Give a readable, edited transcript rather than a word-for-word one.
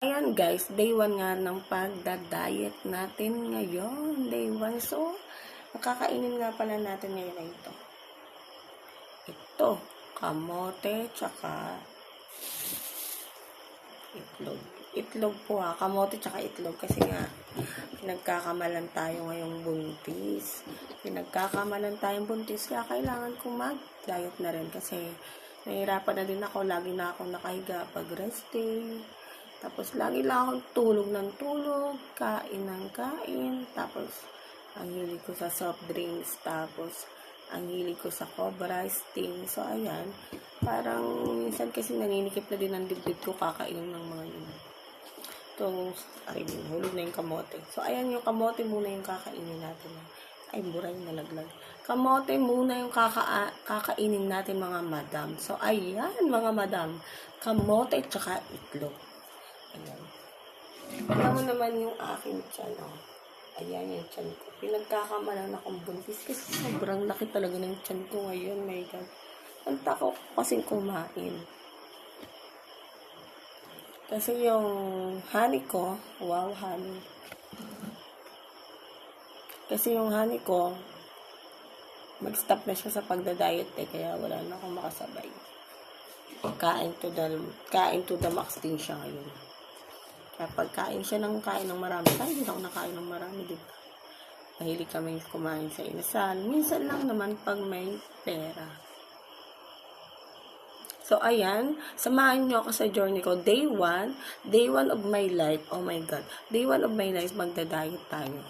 Ayan guys, day 1 nga ng pagda-diet natin ngayon. Day 1. So, makakainin nga pala natin ngayon na ito. Ito, kamote, tsaka itlog. Itlog po ha, kamote tsaka itlog. Kasi nga, pinagkakamalan tayo ngayong buntis. Pinagkakamalan tayong buntis, kaya kailangan kong mag-diet na rin. Kasi, nahihirapan na din ako, lagi na ako nakahiga pag rest day. Tapos, lagi lang akong tulog ng tulog, kain ng kain. Tapos, ang hilig ko sa soft drinks. Tapos, ang hilig ko sa Cobra Sting. So, ayan. Parang, minsan kasi naninikip na din ang dibdib ko kakainin ng mga yun. Ito, ay, hulog na yung kamote. So, ayan yung kamote muna yung kakainin natin. Ay, buray nalaglag. Kamote muna yung kakainin natin mga madam. So, ayan mga madam. Kamote tsaka itlog. Ayan. Alam mo naman yung aking tiyan, oh. Ayan yung tiyan ko. Pinagkakamalan akong buntis kasi sobrang laki talaga ng tiyan ko ngayon. My God. Ang tako kasing kumain. Kasi yung honey ko, wow, honey. Kasi yung honey ko, mag-stop na siya sa pagda-diet kaya wala na akong makasabay. Kain to the max din siya ngayon. Kapag kain siya ng marami, kahit hindi ako nakain ng marami, diba? Mahilig kami kumain sa inasal. Minsan lang naman pag may pera. So, ayan. Samahan nyo ako sa journey ko. Day 1 of my life. Oh my God. Day 1 of my life, magda-diet tayo.